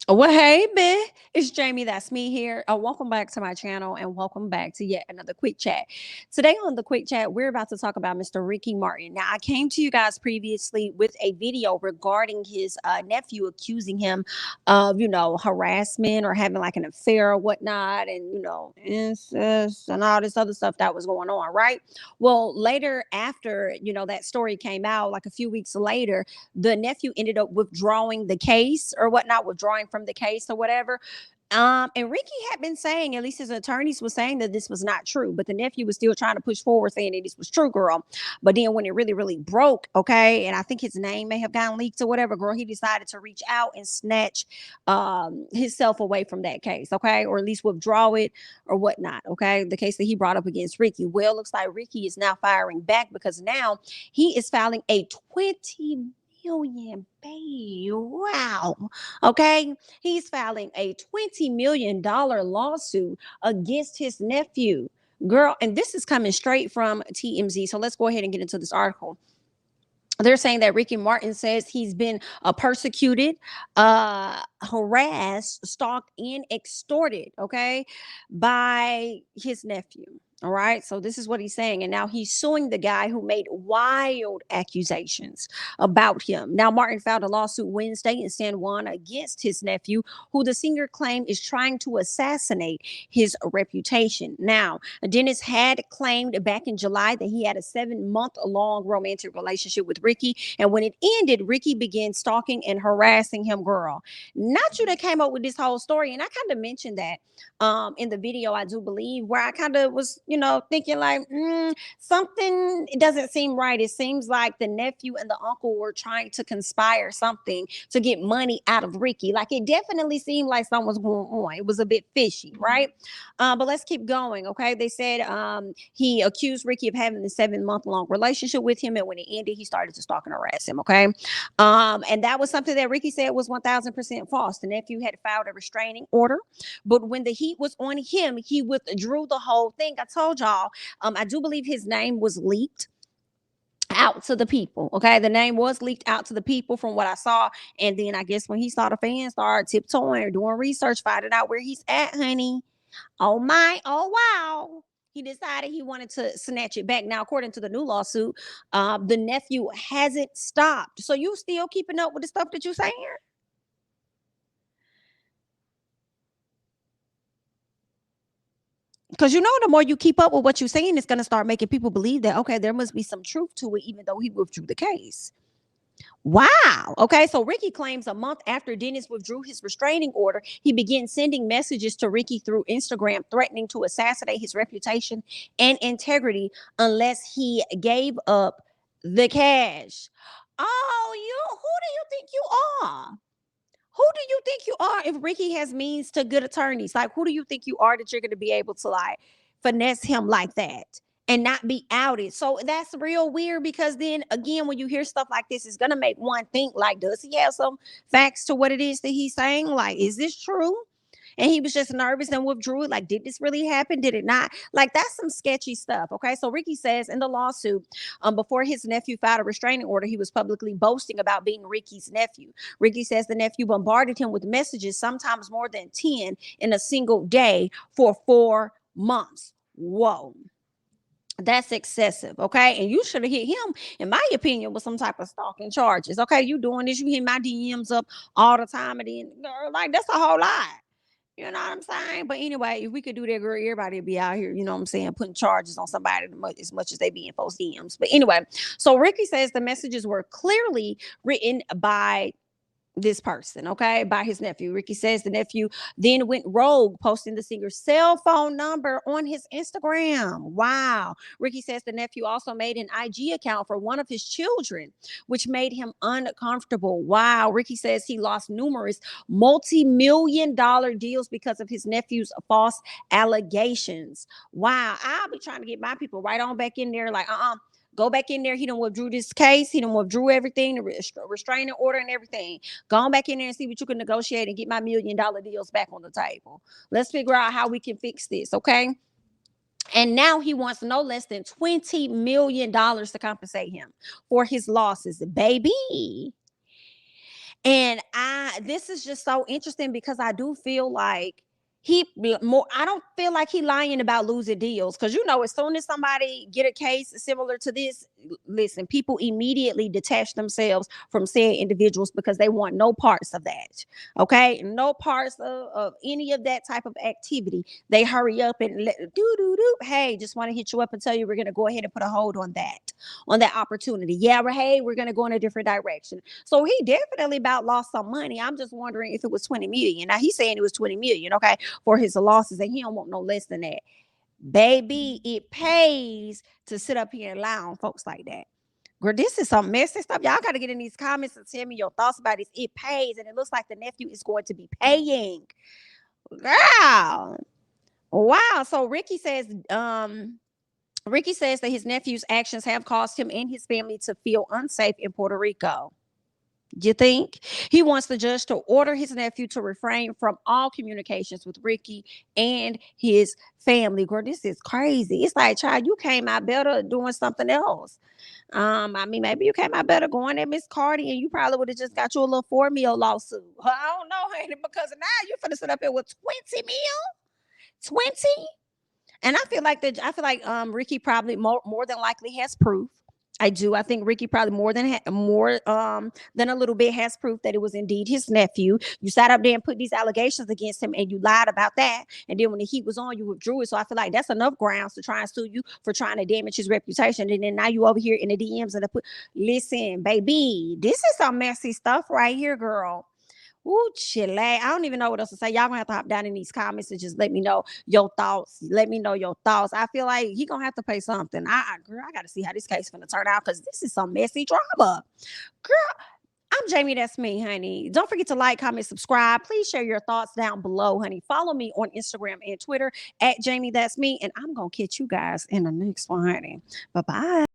Well, hey, man, it's Jamie. That's me here. Welcome back to my channel and welcome back to yet another quick chat. Today on the quick chat, we're about to talk about Mr. Ricky Martin. Now, I came to you guys previously with a video regarding his nephew accusing him of, harassment or having like an affair or whatnot, and, incest and all this other stuff that was going on, right? Well, later after, that story came out, like a few weeks later, the nephew ended up withdrawing the case or whatnot, withdrawing from the case or whatever. And Ricky had been saying, at least his attorneys were saying that this was not true, but the nephew was still trying to push forward saying that this was true, girl. But then when it really, really broke, okay, and I think his name may have gotten leaked or whatever, girl, he decided to reach out and snatch himself away from that case, okay, or at least withdraw it or whatnot, okay, the case that he brought up against Ricky. Well, it looks like Ricky is now firing back because now he is filing a 20 million, babe. Wow. Okay. He's filing a $20 million lawsuit against his nephew. Girl, and this is coming straight from TMZ. So let's go ahead and get into this article. They're saying that Ricky Martin says he's been persecuted, harassed, stalked, and extorted, okay, by his nephew. All right. So this is what he's saying. And now he's suing the guy who made wild accusations about him. Now, Martin filed a lawsuit Wednesday in San Juan against his nephew, who the singer claimed is trying to assassinate his reputation. Now, Dennis had claimed back in July that he had a 7-month-long romantic relationship with Ricky. And when it ended, Ricky began stalking and harassing him, girl. Not you that came up with this whole story. And I kind of mentioned that in the video, I do believe, where I kind of was, thinking like something, it doesn't seem right. It seems like the nephew and the uncle were trying to conspire something to get money out of Ricky. Like it definitely seemed like something was going on. It was a bit fishy, right? But let's keep going. Okay. They said he accused Ricky of having a 7-month-long relationship with him. And when it ended, he started to stalk and harass him. Okay. And that was something that Ricky said was 1000% false. The nephew had filed a restraining order, but when the heat was on him, he withdrew the whole thing. I told y'all, I do believe his name was leaked out to the people. Okay, the name was leaked out to the people from what I saw, and then I guess when he saw the fans start tiptoeing or doing research, finding out where he's at, honey. Oh my, oh wow. He decided he wanted to snatch it back. Now, according to the new lawsuit, the nephew hasn't stopped. So you still keeping up with the stuff that you're saying? Because the more you keep up with what you're saying, it's going to start making people believe that, okay, there must be some truth to it, even though he withdrew the case. Wow. Okay. So Ricky claims a month after Dennis withdrew his restraining order, he began sending messages to Ricky through Instagram, threatening to assassinate his reputation and integrity unless he gave up the cash. Oh, who do you think you are? Who do you think you are if Ricky has means to good attorneys? Like, who do you think you are that you're going to be able to like finesse him like that and not be outed? So that's real weird because then again, when you hear stuff like this, it's going to make one think like, does he have some facts to what it is that he's saying? Like, is this true? And he was just nervous and withdrew it. Like, did this really happen? Did it not? Like, that's some sketchy stuff. Okay. So Ricky says in the lawsuit, before his nephew filed a restraining order, he was publicly boasting about being Ricky's nephew. Ricky says the nephew bombarded him with messages, sometimes more than 10 in a single day for 4 months. Whoa. That's excessive, okay? And you should have hit him, in my opinion, with some type of stalking charges. Okay, you doing this, you hit my DMs up all the time, and then girl, like that's a whole lot. You know what I'm saying? But anyway, if we could do that, girl, everybody would be out here, you know what I'm saying, putting charges on somebody as much as they be in folks' DMs. But anyway, so Ricky says the messages were clearly written by this person, okay, by his nephew. Ricky says the nephew then went rogue, posting the singer's cell phone number on his Instagram. Wow. Ricky says the nephew also made an IG account for one of his children, which made him uncomfortable. Wow. Ricky says he lost numerous multi-million-dollar deals because of his nephew's false allegations. Wow. I'll be trying to get my people right on back in there, like, go back in there. He done withdrew this case. He done withdrew everything, the restraining order and everything. Go on back in there and see what you can negotiate and get my $1 million deals back on the table. Let's figure out how we can fix this, okay? And now he wants no less than $20 million to compensate him for his losses, baby. And this is just so interesting because I do feel like I don't feel like he lying about losing deals, because as soon as somebody get a case similar to this, listen, people immediately detach themselves from said individuals because they want no parts of that. Okay, no parts of any of that type of activity. They hurry up and hey, just want to hit you up and tell you we're going to go ahead and put a hold on that opportunity. Yeah, hey, we're going to go in a different direction. So he definitely about lost some money. I'm just wondering if it was 20 million. Now he's saying it was 20 million, okay, for his losses, and he don't want no less than that. Baby, it pays to sit up here and lie on folks like that. Girl, this is some messy stuff. Y'all got to get in these comments and tell me your thoughts about this. It pays, and it looks like the nephew is going to be paying. Girl. Wow. So Ricky says that his nephew's actions have caused him and his family to feel unsafe in Puerto Rico. You think? He wants the judge to order his nephew to refrain from all communications with Ricky and his family. Girl, this is crazy. It's like, child, you came out better doing something else. I mean, maybe you came out better going at Miss Cardi, and you probably would have just got you a little 4 mil lawsuit. I don't know, honey, because now you're finna sit up here with 20 mil. 20. And I feel like Ricky probably more than likely has proof. I do. I think Ricky probably more than a little bit has proof that it was indeed his nephew. You sat up there and put these allegations against him, and you lied about that. And then when the heat was on, you withdrew it. So I feel like that's enough grounds to try and sue you for trying to damage his reputation. And then now you over here in the DMs and listen, baby, this is some messy stuff right here, girl. Ooh, chile. I don't even know what else to say. Y'all gonna have to hop down in these comments and just let me know your thoughts. Let me know your thoughts. I feel like he gonna have to pay something. Girl, I gotta see how this case gonna turn out, because this is some messy drama. Girl, I'm Jamie. That's me, honey. Don't forget to like, comment, subscribe. Please share your thoughts down below, honey. Follow me on Instagram and Twitter at Jamie. That's me. And I'm gonna catch you guys in the next one, honey. Bye-bye.